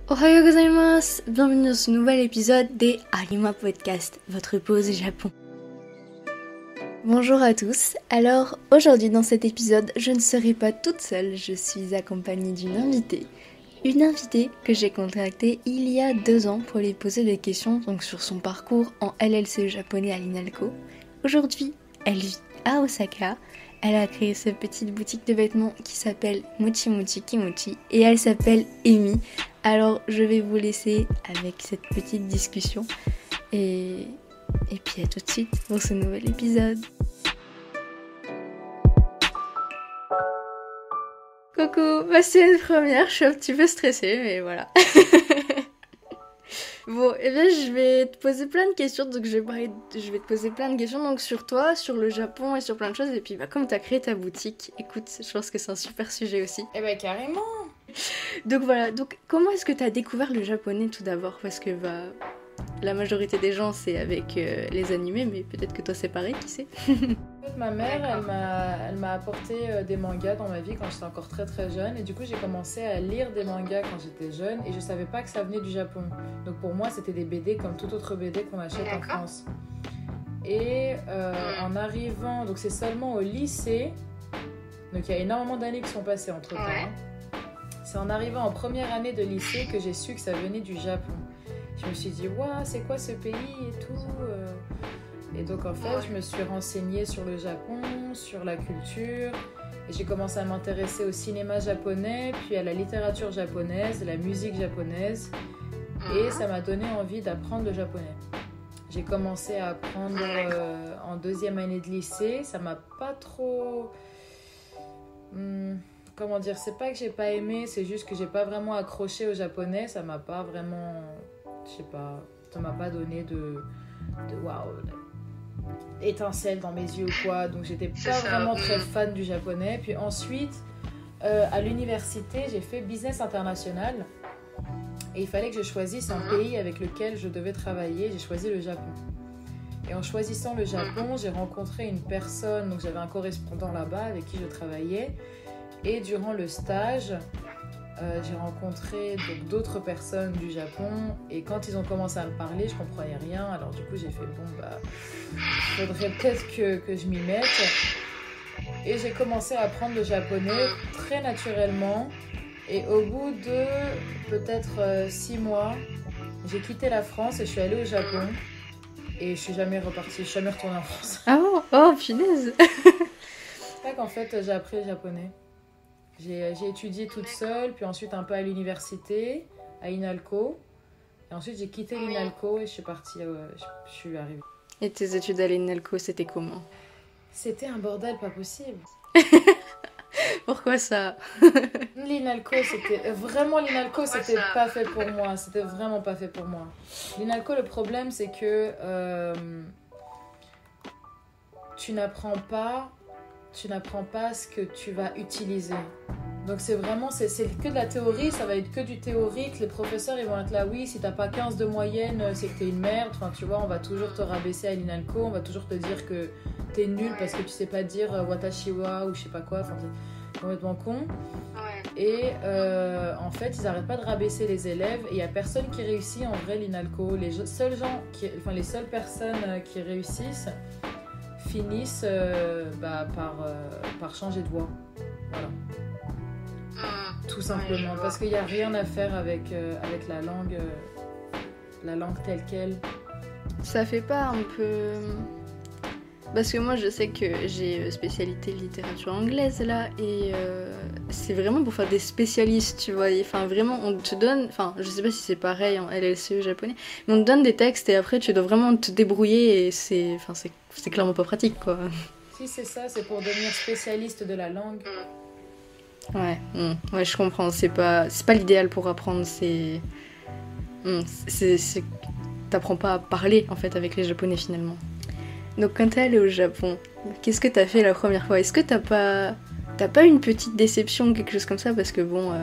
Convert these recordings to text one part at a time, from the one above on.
Ohayou gozaimasu! Bienvenue dans ce nouvel épisode des Arima Podcast, votre pause Japon. Bonjour à tous, alors aujourd'hui dans cet épisode, je ne serai pas toute seule, je suis accompagnée d'une invitée. Une invitée que j'ai contactée il y a 2 ans pour lui poser des questions donc sur son parcours en LLCE japonais à l'INALCO. Aujourd'hui, elle vit à Osaka. Elle a créé cette petite boutique de vêtements qui s'appelle Mochi Mochi Kimochi et elle s'appelle Amy. Alors je vais vous laisser avec cette petite discussion et puis à tout de suite pour ce nouvel épisode. Coucou, c'est une première, je suis un petit peu stressée mais voilà. Bon, et bien je vais te poser plein de questions, donc je vais te poser plein de questions donc sur toi, sur le Japon et sur plein de choses. Et puis comme tu as créé ta boutique, écoute, je pense que c'est un super sujet aussi. Eh ben carrément. Donc voilà, donc comment est-ce que tu as découvert le japonais tout d'abord? Parce que la majorité des gens c'est avec les animés, mais peut-être que toi c'est pareil, qui sait? En fait, ma mère, elle m'a apporté des mangas dans ma vie quand j'étais encore très très jeune. Et du coup, j'ai commencé à lire des mangas quand j'étais jeune et je savais pas que ça venait du Japon. Donc pour moi, c'était des BD comme tout autre BD qu'on achète en France. Et en arrivant, donc c'est seulement au lycée, donc il y a énormément d'années qui sont passées entre temps. Ouais. C'est en arrivant en première année de lycée que j'ai su que ça venait du Japon. Je me suis dit, waouh, c'est quoi ce pays et tout. Et donc en fait, je me suis renseignée sur le Japon, sur la culture. Et j'ai commencé à m'intéresser au cinéma japonais, puis à la littérature japonaise, la musique japonaise. Et ça m'a donné envie d'apprendre le japonais. J'ai commencé à apprendre en 2e année de lycée. Ça m'a pas trop... comment dire, c'est pas que j'ai pas aimé, c'est juste que j'ai pas vraiment accroché au japonais. Ça m'a pas vraiment... Je sais pas, ça m'a pas donné de waouh, étincelle dans mes yeux ou quoi. Donc j'étais pas vraiment très fan du japonais. Puis ensuite, à l'université, j'ai fait business international. Et il fallait que je choisisse un pays avec lequel je devais travailler. J'ai choisi le Japon. Et en choisissant le Japon, j'ai rencontré une personne, donc j'avais un correspondant là-bas avec qui je travaillais. Et durant le stage, j'ai rencontré donc, d'autres personnes du Japon. Et quand ils ont commencé à me parler, je comprenais rien. Alors du coup, j'ai fait faudrait peut-être que je m'y mette. Et j'ai commencé à apprendre le japonais très naturellement. Et au bout de peut-être 6 mois, j'ai quitté la France et je suis allée au Japon. Et je suis jamais repartie, je suis jamais retournée en France. Ah bon? Oh punaise. C'est là qu'en fait j'ai appris le japonais. J'ai étudié toute seule, puis ensuite un peu à l'université, à INALCO. Et ensuite j'ai quitté l'INALCO et je suis partie, je suis arrivée. Et tes études à l'INALCO, c'était comment? C'était un bordel pas possible. Pourquoi ça? L'INALCO, c'était pas fait pour moi. C'était vraiment pas fait pour moi. L'INALCO, le problème, c'est que tu n'apprends pas ce que tu vas utiliser. Donc c'est que de la théorie, ça va être que du théorique. Les professeurs, ils vont être là, oui, si t'as pas 15 de moyenne, c'est que t'es une merde. Enfin, tu vois, on va toujours te rabaisser à l'INALCO, on va toujours te dire que t'es nul parce que tu sais pas dire watashi wa ou je sais pas quoi. Enfin, c'est complètement con. Et en fait, ils arrêtent pas de rabaisser les élèves et il y a personne qui réussit en vrai l'INALCO. Les seules personnes qui réussissent finissent par changer de voie. Voilà. Tout simplement. Parce qu'il n'y a rien à faire avec la langue telle qu'elle. Ça fait pas un peu... Parce que moi je sais que j'ai spécialité littérature anglaise là et c'est vraiment pour faire des spécialistes, tu vois. Enfin vraiment on te donne, enfin je sais pas si c'est pareil en LLCE japonais, mais on te donne des textes et après tu dois vraiment te débrouiller et c'est clairement pas pratique quoi. Si c'est ça, c'est pour devenir spécialiste de la langue. Ouais, je comprends, c'est pas l'idéal pour apprendre, t'apprends pas à parler en fait avec les japonais finalement. Donc quand t'es allée au Japon, qu'est-ce que t'as fait la première fois? Est-ce que t'as pas une petite déception, quelque chose comme ça? Parce que moi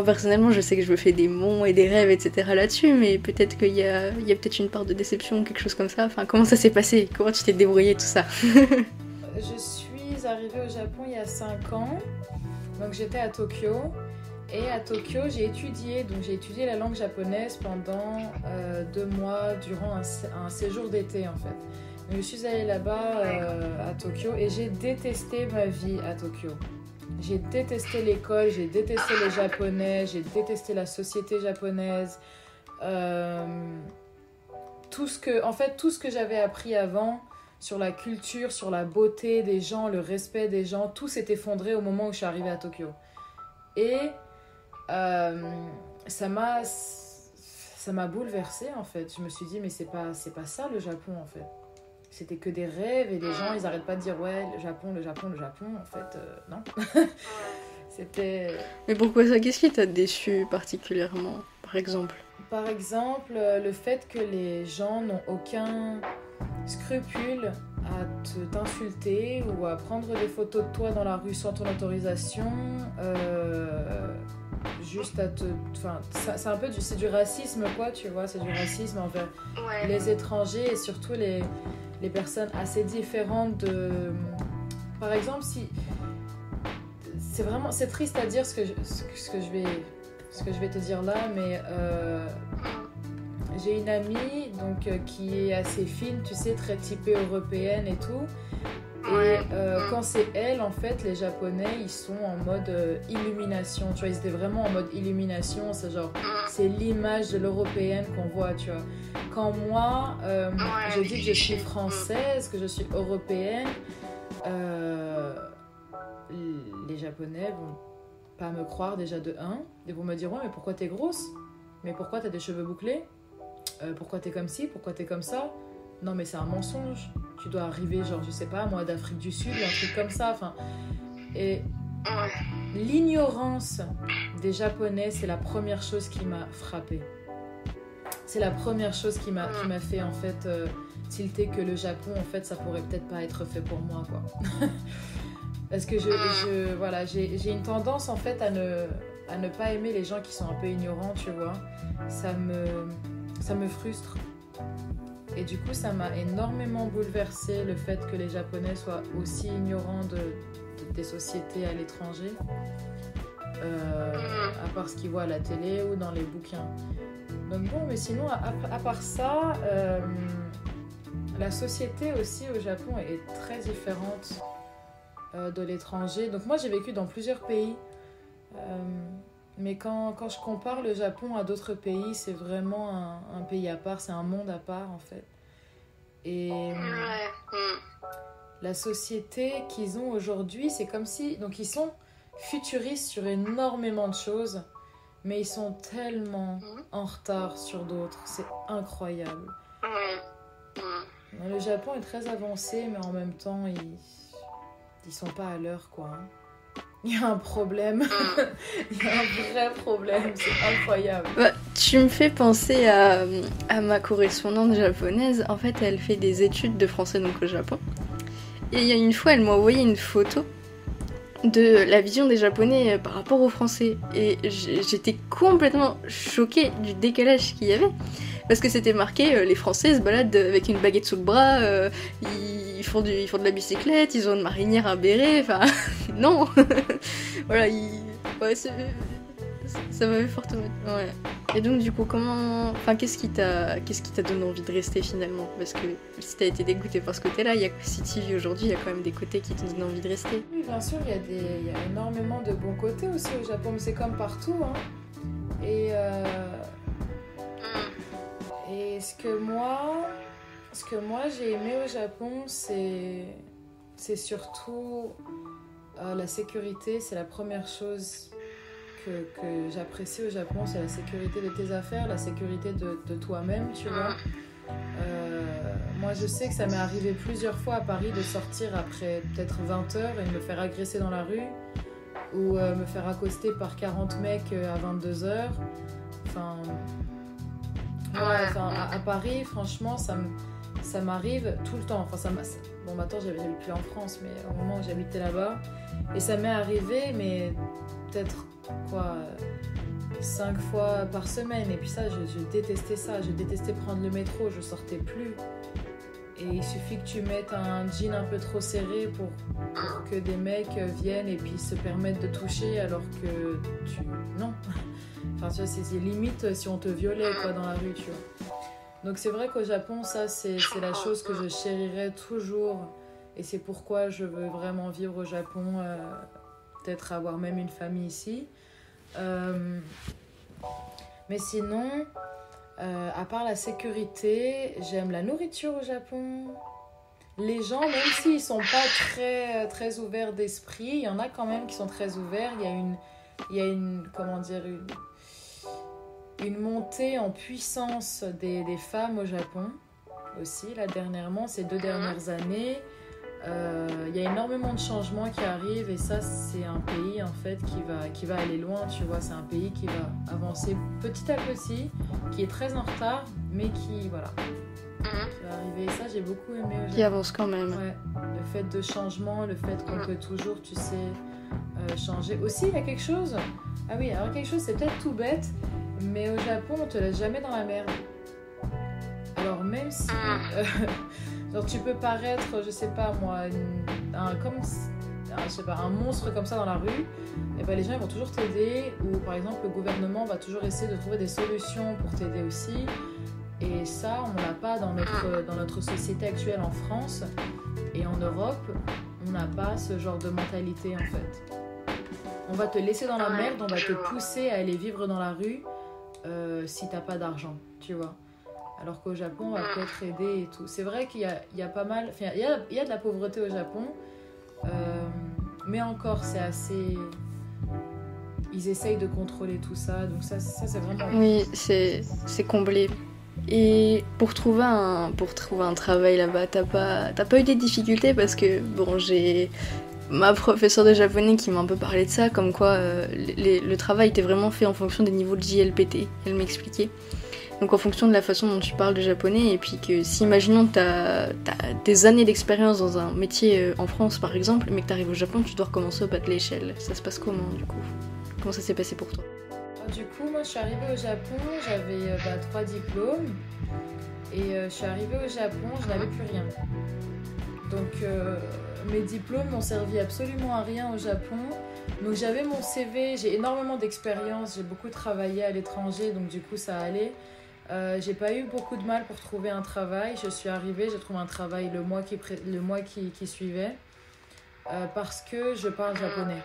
personnellement je sais que je me fais des monts et des rêves etc là-dessus, mais peut-être qu'il y a peut-être une part de déception, quelque chose comme ça. Enfin comment ça s'est passé? Comment tu t'es débrouillée tout ça? Je suis arrivée au Japon il y a 5 ans, donc j'étais à Tokyo. Et à Tokyo, j'ai étudié la langue japonaise pendant 2 mois durant un séjour d'été en fait. Donc, je suis allée là-bas à Tokyo et j'ai détesté ma vie à Tokyo. J'ai détesté l'école, j'ai détesté les Japonais, j'ai détesté la société japonaise. Tout ce que j'avais appris avant sur la culture, sur la beauté des gens, le respect des gens, tout s'est effondré au moment où je suis arrivée à Tokyo. Et ça m'a bouleversée en fait. Je me suis dit mais c'est pas ça le Japon en fait. C'était que des rêves et les gens ils arrêtent pas de dire ouais le Japon en fait non. C'était... Mais pourquoi ça? Qu'est-ce qui t'a déçu particulièrement par exemple? Par exemple le fait que les gens n'ont aucun scrupule à t'insulter ou à prendre des photos de toi dans la rue sans ton autorisation, juste à te... Enfin, c'est un peu c'est du racisme quoi, tu vois, c'est du racisme envers les étrangers et surtout les personnes assez différentes de... Par exemple, si... C'est triste à dire ce que je vais te dire là, mais... J'ai une amie donc, qui est assez fine, tu sais, très typée européenne et tout. Et quand c'est elle, en fait, les Japonais, ils sont en mode illumination. Tu vois, ils étaient vraiment en mode illumination. C'est genre, c'est l'image de l'européenne qu'on voit, tu vois. Quand moi, je dis que je suis française, que je suis européenne, les Japonais vont pas me croire déjà de 1. Ils vont me dire, ouais, mais pourquoi t'es grosse? Mais pourquoi t'as des cheveux bouclés? Pourquoi t'es comme ci, pourquoi t'es comme ça? Non mais c'est un mensonge, tu dois arriver genre je sais pas moi d'Afrique du Sud ou un truc comme ça, enfin. Et l'ignorance des Japonais c'est la première chose qui m'a frappée. C'est la première chose qui m'a fait en fait tilter que le Japon en fait ça pourrait peut-être pas être fait pour moi quoi. Parce que voilà, j'ai une tendance en fait à ne pas aimer les gens qui sont un peu ignorants, tu vois. Ça me frustre. Et du coup, ça m'a énormément bouleversée le fait que les Japonais soient aussi ignorants des sociétés à l'étranger, à part ce qu'ils voient à la télé ou dans les bouquins. Donc bon, mais sinon, à part ça, la société aussi au Japon est très différente de l'étranger. Donc moi, j'ai vécu dans plusieurs pays. Mais quand je compare le Japon à d'autres pays, c'est vraiment un pays à part, c'est un monde à part en fait. Et la société qu'ils ont aujourd'hui, c'est comme si... Donc ils sont futuristes sur énormément de choses, mais ils sont tellement en retard sur d'autres, c'est incroyable. Le Japon est très avancé, mais en même temps, ils sont pas à l'heure quoi. Il y a un problème, il y a un vrai problème, c'est incroyable. Bah, tu me fais penser à ma correspondante japonaise. En fait, elle fait des études de français donc au Japon. Et il y a une fois, elle m'a envoyé une photo de la vision des Japonais par rapport aux Français. Et j'étais complètement choquée du décalage qu'il y avait. Parce que c'était marqué, les Français se baladent avec une baguette sous le bras, ils font de la bicyclette, ils ont une marinière, un béret, enfin, non. Voilà, ouais, ça m'avait fortement... Ouais. Et donc du coup, qu'est-ce qui t'a donné envie de rester finalement? Parce que si t'as été dégoûtée par ce côté-là, si tu vis aujourd'hui, il y a quand même des côtés qui te donnent envie de rester. Oui, bien sûr, il y a énormément de bons côtés aussi au Japon, mais c'est comme partout, hein. Et ce que moi j'ai aimé au Japon, c'est surtout la sécurité. C'est la première chose que j'apprécie au Japon, c'est la sécurité de tes affaires, la sécurité de toi-même, tu vois. Moi je sais que ça m'est arrivé plusieurs fois à Paris de sortir après peut-être 20 heures et de me faire agresser dans la rue ou me faire accoster par 40 mecs à 22 heures. Enfin... à Paris, franchement, ça m'arrive tout le temps. Enfin, bon, maintenant, j'habite plus en France, mais au moment où j'habitais là-bas, et ça m'est arrivé, mais peut-être 5 fois par semaine. Et puis ça, je détestais ça. Je détestais prendre le métro. Je sortais plus. Et il suffit que tu mettes un jean un peu trop serré pour que des mecs viennent et puis se permettent de toucher alors que tu... Non. Enfin, tu vois, c'est limite si on te violait quoi, dans la rue, tu vois. Donc c'est vrai qu'au Japon, ça, c'est la chose que je chérirais toujours. Et c'est pourquoi je veux vraiment vivre au Japon, peut-être avoir même une famille ici. Mais sinon... à part la sécurité, j'aime la nourriture au Japon. Les gens, même s'ils sont pas très ouverts d'esprit, il y en a quand même qui sont très ouverts. Il y a une comment dire, une montée en puissance des femmes au Japon aussi. Là, dernièrement, ces 2 dernières années, il y a énormément de changements qui arrivent et ça, c'est un pays en fait qui va aller loin, tu vois. C'est un pays qui va avancer petit à petit, qui est très en retard, mais qui, voilà, qui va arriver. Et ça, j'ai beaucoup aimé au Japon. Qui avance quand même. Ouais, le fait de changement, le fait qu'on peut toujours, tu sais, changer. Aussi, il y a quelque chose, ah oui, alors quelque chose, c'est peut-être tout bête, mais au Japon, on te laisse jamais dans la merde. Alors même si... genre tu peux paraître, je sais pas moi, un monstre comme ça dans la rue, et ben les gens ils vont toujours t'aider, ou par exemple le gouvernement va toujours essayer de trouver des solutions pour t'aider aussi. Et ça, on l'a pas dans notre société actuelle en France. Et en Europe, on n'a pas ce genre de mentalité en fait. On va te laisser dans la merde, on va te pousser à aller vivre dans la rue si t'as pas d'argent, tu vois. Alors qu'au Japon, on va peut-être aider et tout. C'est vrai qu'il y a pas mal... Enfin, il y a de la pauvreté au Japon. Mais encore, c'est assez... Ils essayent de contrôler tout ça. Donc ça c'est vraiment... Oui, c'est comblé. Et pour trouver un travail là-bas, t'as pas eu des difficultés parce que, bon, j'ai ma professeure de japonais qui m'a un peu parlé de ça, comme quoi le travail était vraiment fait en fonction des niveaux de JLPT. Elle m'expliquait. Donc en fonction de la façon dont tu parles le japonais, et puis que si, imaginons que t'as des années d'expérience dans un métier en France par exemple, mais que t'arrives au Japon, tu dois recommencer au bas de l'échelle. Ça se passe comment du coup? Comment ça s'est passé pour toi? Du coup, moi je suis arrivée au Japon, j'avais 3 diplômes, et je suis arrivée au Japon, je n'avais plus rien. Donc mes diplômes n'ont servi absolument à rien au Japon. Donc j'avais mon CV, j'ai énormément d'expérience, j'ai beaucoup travaillé à l'étranger, donc du coup ça allait. J'ai pas eu beaucoup de mal pour trouver un travail. Je suis arrivée, j'ai trouvé un travail le mois qui suivait parce que je parle japonais.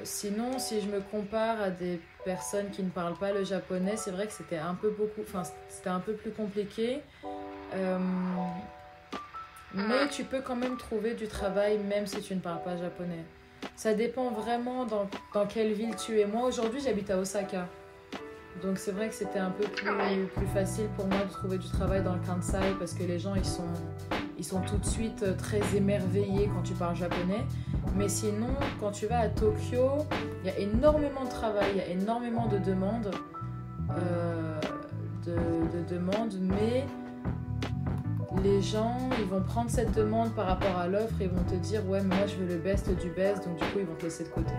Sinon, si je me compare à des personnes qui ne parlent pas le japonais, c'est vrai que c'était un peu plus compliqué. Mais tu peux quand même trouver du travail même si tu ne parles pas japonais. Ça dépend vraiment dans quelle ville tu es. Moi, aujourd'hui, j'habite à Osaka. Donc, c'est vrai que c'était un peu plus facile pour moi de trouver du travail dans le Kansai parce que les gens, ils sont tout de suite très émerveillés quand tu parles japonais. Mais sinon, quand tu vas à Tokyo, il y a énormément de travail, il y a énormément de demandes. Mais les gens, ils vont prendre cette demande par rapport à l'offre et ils vont te dire « Ouais, mais moi, je veux le best du best. » Donc, du coup, ils vont te laisser de côté.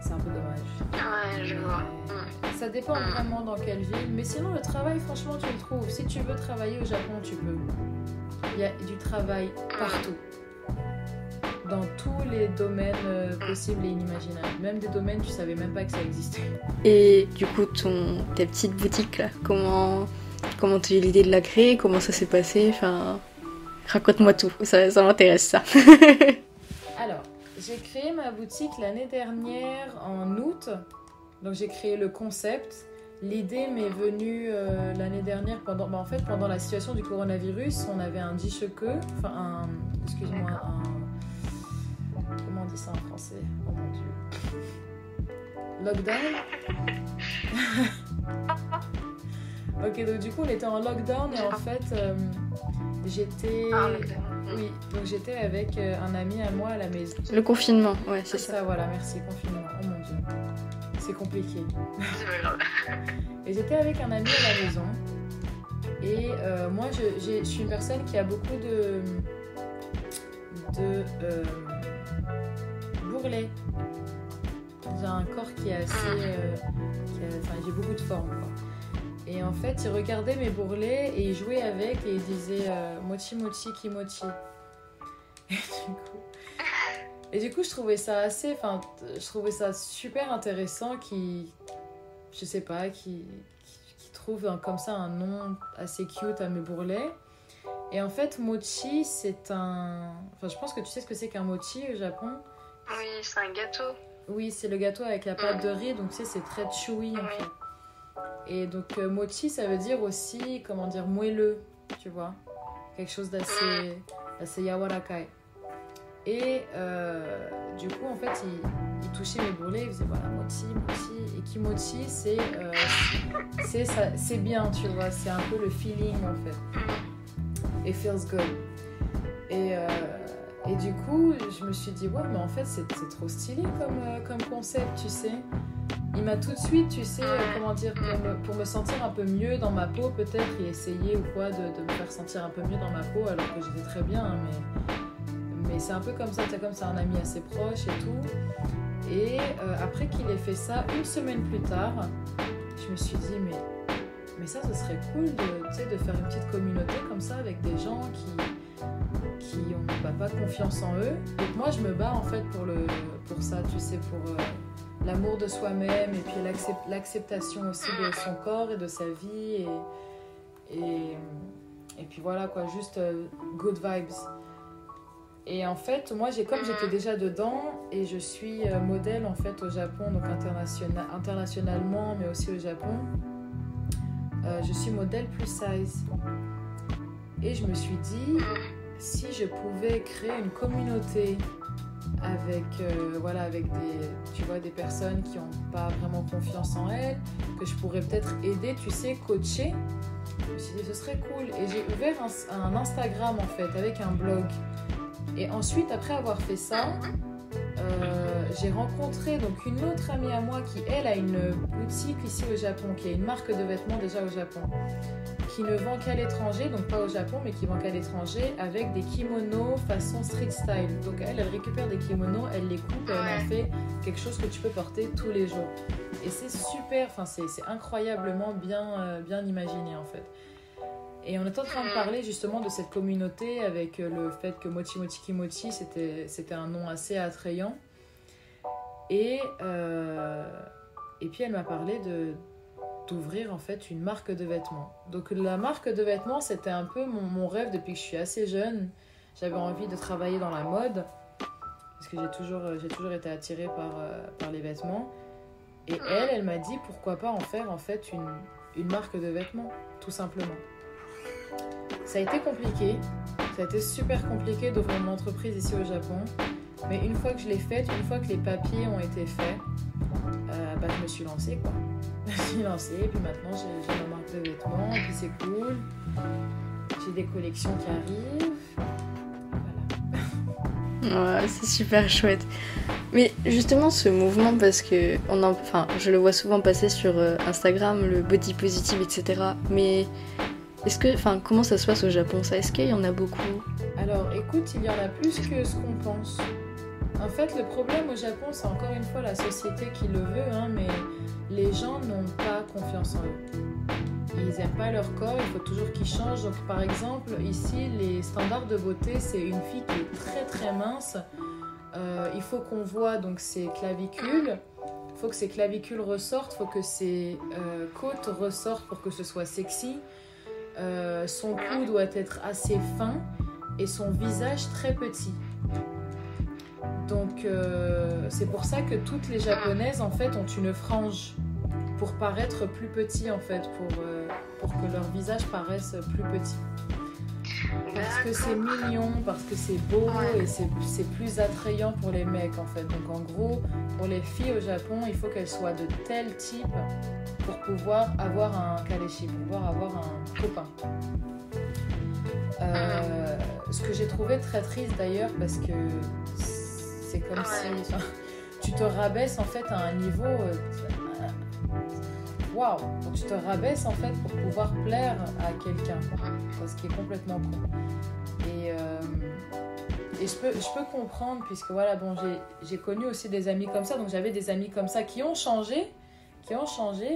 C'est un peu dommage. Ouais, je vois. Ça dépend vraiment dans quelle ville. Mais sinon, le travail, franchement, tu le trouves. Si tu veux travailler au Japon, tu peux. Il y a du travail partout. Dans tous les domaines possibles et inimaginables. Même des domaines, tu savais même pas que ça existait. Et du coup, ta petite boutique, là, comment tu as eu l'idée de la créer? Comment ça s'est passé? Enfin, raconte-moi tout. Ça m'intéresse, ça. Alors, j'ai créé ma boutique l'année dernière, en août. Donc, j'ai créé le concept. L'idée m'est venue l'année dernière pendant la situation du coronavirus. On avait un jishoku, comment on dit ça en français? Oh mon Dieu. Lockdown. Ok, donc du coup on était en lockdown et en fait j'étais avec un ami à moi à la maison. Le confinement, ouais, c'est ça. Voilà, merci, confinement. Oh mon Dieu, c'est compliqué. C'est pas grave. Et j'étais avec un ami à la maison et moi je suis une personne qui a beaucoup de bourrelets. J'ai un corps qui est assez... j'ai beaucoup de forme, quoi. Et en fait, il regardait mes bourrelets et il jouait avec et il disait mochi mochi kimochi. Et du coup, je trouvais ça je trouvais ça super intéressant je sais pas, qui trouve comme ça un nom assez cute à mes bourrelets. Et en fait, mochi, c'est enfin, je pense que tu sais ce que c'est qu'un mochi au Japon. Oui, c'est un gâteau. Oui, c'est le gâteau avec la pâte de riz, donc tu sais, c'est très chewy en fait. Et donc, mochi, ça veut dire aussi, comment dire, moelleux, tu vois. Quelque chose d'assez yawarakai. Et du coup, en fait, il touchait mes bourrelets, il faisait voilà, mochi, mochi. Et kimochi, c'est bien, tu vois, c'est un peu le feeling en fait. Et feels good. Et du coup, je me suis dit, ouais, mais en fait, c'est trop stylé comme concept, tu sais. Il m'a tout de suite, tu sais, comment dire, pour me sentir un peu mieux dans ma peau, peut-être, et essayer ou quoi de me faire sentir un peu mieux dans ma peau, alors que j'étais très bien, hein, mais c'est un peu comme ça, comme c'est un ami assez proche et tout. Et après qu'il ait fait ça, une semaine plus tard, je me suis dit, mais ça, ce serait cool de faire une petite communauté comme ça avec des gens qui ont pas confiance en eux. Et moi, je me bats en fait pour ça, tu sais, pour l'amour de soi-même et puis l'acceptation aussi de son corps et de sa vie. Et puis voilà, quoi, juste good vibes. Et en fait, moi, comme j'étais déjà dedans et je suis modèle en fait au Japon, donc internationalement, mais aussi au Japon, je suis modèle plus size. Et je me suis dit, si je pouvais créer une communauté avec des personnes qui n'ont pas vraiment confiance en elles, que je pourrais peut-être aider, tu sais, coacher, je me suis dit, ce serait cool. Et j'ai ouvert un Instagram en fait, avec un blog. Et ensuite, après avoir fait ça, j'ai rencontré donc une autre amie à moi qui, elle, a une boutique ici au Japon, qui a une marque de vêtements déjà au Japon, qui ne vend qu'à l'étranger, donc pas au Japon, mais qui vend qu'à l'étranger, avec des kimonos façon street style. Donc elle récupère des kimonos, elle les coupe et elle en fait quelque chose que tu peux porter tous les jours. Et c'est super, enfin c'est incroyablement bien imaginé en fait. Et on est en train de parler justement de cette communauté avec le fait que Mochi Mochi Kimochi, c'était un nom assez attrayant. Et puis elle m'a parlé d'ouvrir en fait une marque de vêtements. Donc la marque de vêtements, c'était un peu mon rêve depuis que je suis assez jeune. J'avais envie de travailler dans la mode parce que j'ai toujours été attirée par les vêtements. Et elle m'a dit pourquoi pas en faire en fait une marque de vêtements, tout simplement. Ça a été compliqué, ça a été super compliqué d'ouvrir une entreprise ici au Japon. Mais une fois que je l'ai faite, une fois que les papiers ont été faits, je me suis lancée quoi. Je me suis lancée et puis maintenant j'ai ma marque de vêtements et puis c'est cool. J'ai des collections qui arrivent. Voilà. Ouais, c'est super chouette. Mais justement ce mouvement, parce que je le vois souvent passer sur Instagram, le body positive, etc. Mais comment ça se passe au Japon ça? Est-ce qu'il y en a beaucoup? Alors écoute, il y en a plus que ce qu'on pense. En fait, le problème au Japon, c'est encore une fois la société qui le veut, hein, mais les gens n'ont pas confiance en eux. Ils n'aiment pas leur corps, il faut toujours qu'ils changent. Donc, par exemple, ici, les standards de beauté, c'est une fille qui est très très mince. Il faut qu'on voit donc ses clavicules. Il faut que ses clavicules ressortent, il faut que ses côtes ressortent pour que ce soit sexy. Son cou doit être assez fin et son visage très petit. Donc c'est pour ça que toutes les japonaises en fait ont une frange pour paraître plus petit en fait, pour que leur visage paraisse plus petit. Parce que c'est mignon, parce que c'est beau et c'est plus attrayant pour les mecs en fait. Donc en gros, pour les filles au Japon, il faut qu'elles soient de tel type pour pouvoir avoir un kaleshi, pour pouvoir avoir un copain. Ce que j'ai trouvé très triste d'ailleurs, parce que c'est comme si tu te rabaisses en fait à un niveau waouh, donc tu te rabaisses en fait pour pouvoir plaire à quelqu'un, ce qui est complètement con. Et je peux comprendre, puisque voilà, bon, j'ai connu aussi des amis comme ça, donc j'avais des amis comme ça qui ont changé,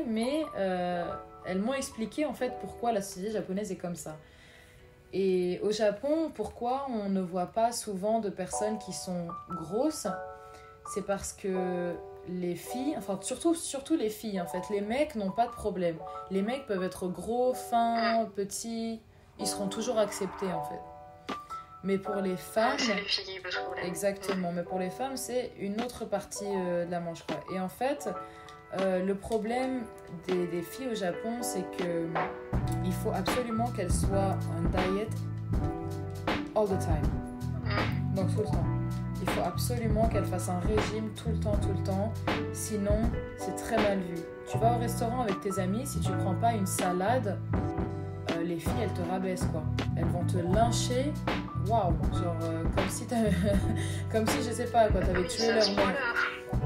mais elles m'ont expliqué en fait pourquoi la société japonaise est comme ça. Et au Japon, pourquoi on ne voit pas souvent de personnes qui sont grosses? C'est parce que les filles, enfin surtout les filles en fait, les mecs n'ont pas de problème. Les mecs peuvent être gros, fins, petits, ils seront toujours acceptés en fait. Mais pour les femmes, c'est les filles qui posent problème. exactement, mais pour les femmes c'est une autre partie de la manche quoi. Et en fait, le problème des filles au Japon, c'est que il faut absolument qu'elles soient en diet all the time, donc tout le temps. Il faut absolument qu'elle fasse un régime tout le temps. Sinon, c'est très mal vu. Tu vas au restaurant avec tes amis, si tu prends pas une salade, les filles, elles te rabaissent, quoi. Elles vont te lyncher. Waouh, genre comme si, je sais pas, quoi, t'avais tué leur mère.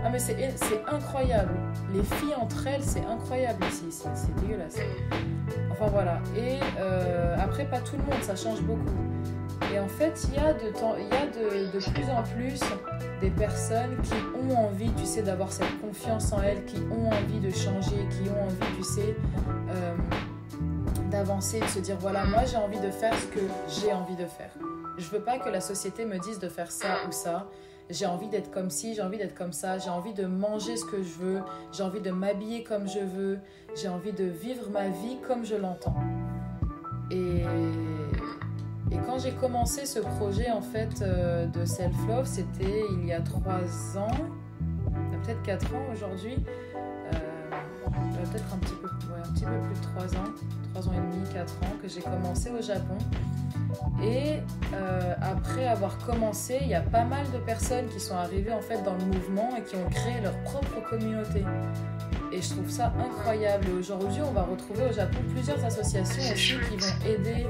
Ah, mais c'est incroyable. Les filles entre elles, c'est incroyable ici. C'est dégueulasse. Enfin, voilà. Et après, pas tout le monde, ça change beaucoup. Et en fait, il y a de plus en plus des personnes qui ont envie, tu sais, d'avoir cette confiance en elles, qui ont envie de changer, qui ont envie, tu sais, d'avancer, de se dire, voilà, moi j'ai envie de faire ce que j'ai envie de faire. Je veux pas que la société me dise de faire ça ou ça. J'ai envie d'être comme ci, j'ai envie d'être comme ça, j'ai envie de manger ce que je veux, j'ai envie de m'habiller comme je veux, j'ai envie de vivre ma vie comme je l'entends. Et quand j'ai commencé ce projet en fait de self-love, c'était il y a 3 ans, peut-être 4 ans aujourd'hui, peut-être un petit peu plus de 3 ans, 3 ans et demi, 4 ans que j'ai commencé au Japon. Et après avoir commencé, il y a pas mal de personnes qui sont arrivées en fait dans le mouvement et qui ont créé leur propre communauté. Et je trouve ça incroyable. Aujourd'hui, on va retrouver au Japon plusieurs associations aussi qui vont aider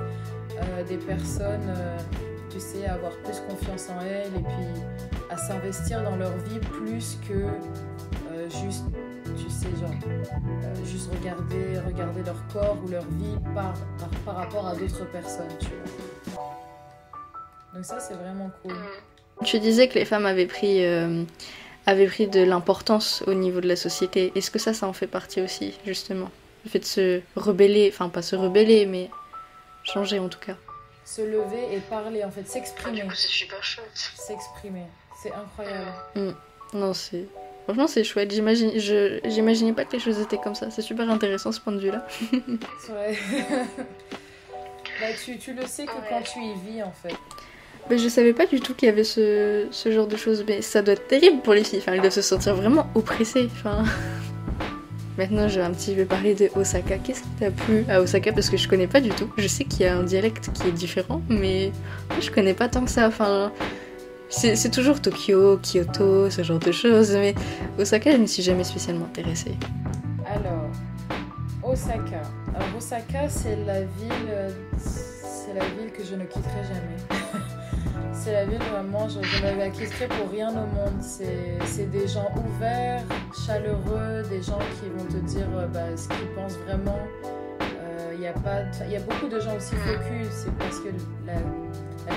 des personnes, tu sais, à avoir plus confiance en elles et puis à s'investir dans leur vie plus que juste, tu sais, genre, juste regarder leur corps ou leur vie par rapport à d'autres personnes, tu vois. Donc ça, c'est vraiment cool. Tu disais que les femmes avaient pris de l'importance au niveau de la société. Est-ce que ça en fait partie aussi, justement? Le fait de se rebeller, enfin pas se rebeller, mais changer en tout cas. Se lever et parler, en fait, s'exprimer. Du coup, c'est super chouette. S'exprimer, c'est incroyable. Non, franchement, c'est chouette. J'imaginais pas que les choses étaient comme ça. C'est super intéressant ce point de vue-là. C'est vrai. Bah, tu le sais que quand tu y vis, en fait. Mais je savais pas du tout qu'il y avait ce genre de choses. Mais ça doit être terrible pour les filles. Enfin, elles doivent se sentir vraiment oppressées. Enfin... Maintenant, je vais un petit peu parler de Osaka. Qu'est-ce qui t'a plu à Osaka? Parce que je connais pas du tout. Je sais qu'il y a un dialecte qui est différent, mais je connais pas tant que ça. Enfin, c'est toujours Tokyo, Kyoto, ce genre de choses. Mais Osaka, je ne me suis jamais spécialement intéressée. Alors, Osaka. Alors, Osaka, c'est la ville que je ne quitterai jamais. C'est la ville vraiment, je ne la quitterai pour rien au monde. C'est des gens ouverts, chaleureux, des gens qui vont te dire ce qu'ils pensent vraiment. Il y a beaucoup de gens aussi focus, c'est parce que la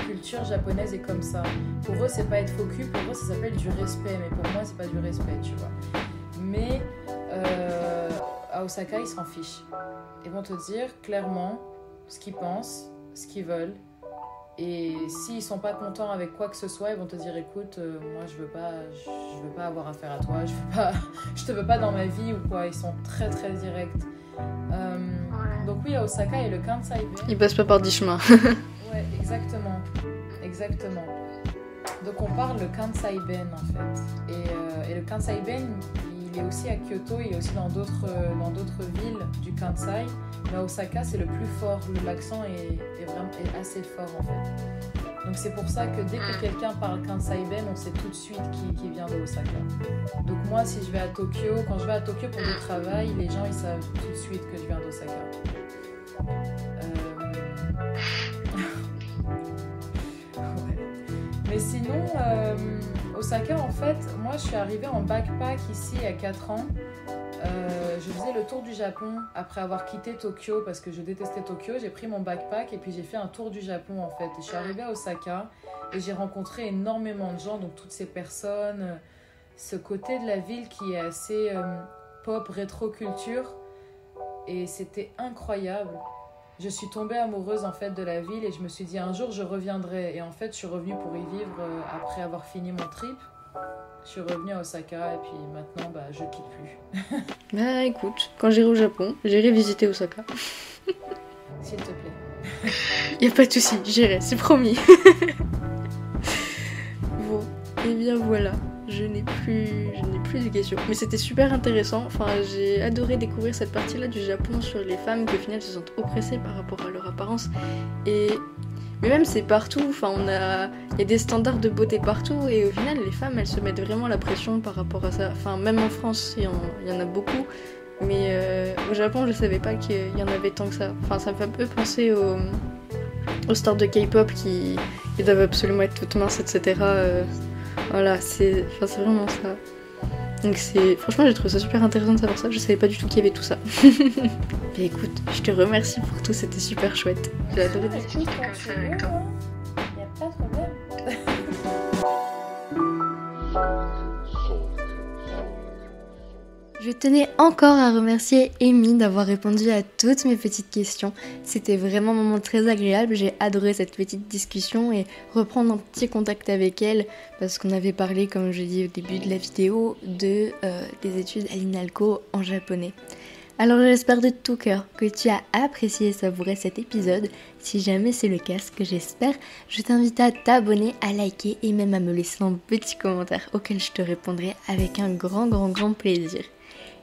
culture japonaise est comme ça. Pour eux, c'est pas être focus, pour eux, ça s'appelle du respect, mais pour moi, c'est pas du respect, tu vois. Mais à Osaka, ils s'en fichent. Ils vont te dire clairement ce qu'ils pensent, ce qu'ils veulent. Et s'ils sont pas contents avec quoi que ce soit, ils vont te dire écoute, moi je veux pas avoir affaire à toi, je te veux pas dans ma vie ou quoi. Ils sont très très directs. Donc oui, à Osaka, il y a le Kansai Ben. Ils passent pas par 10 chemins. Ouais, exactement. Donc on parle le Kansai Ben en fait. Et le Kansai Ben, il est aussi à Kyoto, il est aussi dans d'autres villes du Kansai. Mais à Osaka, c'est le plus fort. L'accent est assez fort en fait. Donc c'est pour ça que dès que quelqu'un parle Kansai Ben, on sait tout de suite qui vient de Osaka. Donc moi, si je vais à Tokyo, quand je vais à Tokyo pour le travail, les gens ils savent tout de suite que je viens d'Osaka. Ouais. Mais sinon, Osaka, en fait, moi je suis arrivée en backpack ici il y a 4 ans. Je faisais le tour du Japon après avoir quitté Tokyo parce que je détestais Tokyo. J'ai pris mon backpack et puis j'ai fait un tour du Japon en fait. Et je suis arrivée à Osaka et j'ai rencontré énormément de gens, donc toutes ces personnes, ce côté de la ville qui est assez pop, rétro-culture. et c'était incroyable. Je suis tombée amoureuse en fait de la ville et je me suis dit un jour je reviendrai. Et en fait, je suis revenue pour y vivre après avoir fini mon trip. Je suis revenue à Osaka et puis maintenant, je quitte plus. Bah écoute, quand j'irai au Japon, j'irai visiter Osaka. S'il te plaît. Y a pas de souci, j'irai, c'est promis. Bon, et bien voilà, je n'ai plus de questions. Mais c'était super intéressant, enfin j'ai adoré découvrir cette partie-là du Japon sur les femmes qui au final se sentent oppressées par rapport à leur apparence. Mais même c'est partout, enfin il y a des standards de beauté partout et au final les femmes elles se mettent vraiment la pression par rapport à ça. Enfin même en France il y en a beaucoup, mais au Japon je savais pas qu'il y en avait tant que ça. Enfin ça me fait un peu penser aux stars de K-pop qui doivent absolument être toutes minces, etc. Voilà, c'est vraiment ça. Donc franchement j'ai trouvé ça super intéressant de savoir ça, je savais pas du tout qu'il y avait tout ça. Et écoute, je te remercie pour tout, c'était super chouette. J'ai adoré discuter comme ça avec toi. Y a pas de problème. Je tenais encore à remercier Amy d'avoir répondu à toutes mes petites questions. C'était vraiment un moment très agréable, j'ai adoré cette petite discussion et reprendre un petit contact avec elle parce qu'on avait parlé, comme je dis au début de la vidéo, des études à l'INALCO en japonais. Alors j'espère de tout cœur que tu as apprécié et savouré cet épisode. Si jamais c'est le cas, ce que j'espère, je t'invite à t'abonner, à liker et même à me laisser un petit commentaire auquel je te répondrai avec un grand plaisir.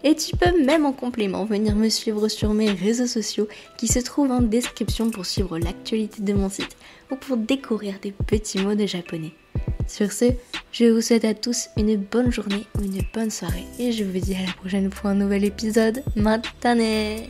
Et tu peux même en complément venir me suivre sur mes réseaux sociaux qui se trouvent en description pour suivre l'actualité de mon site ou pour découvrir des petits mots de japonais. Sur ce, je vous souhaite à tous une bonne journée ou une bonne soirée et je vous dis à la prochaine pour un nouvel épisode. Matane!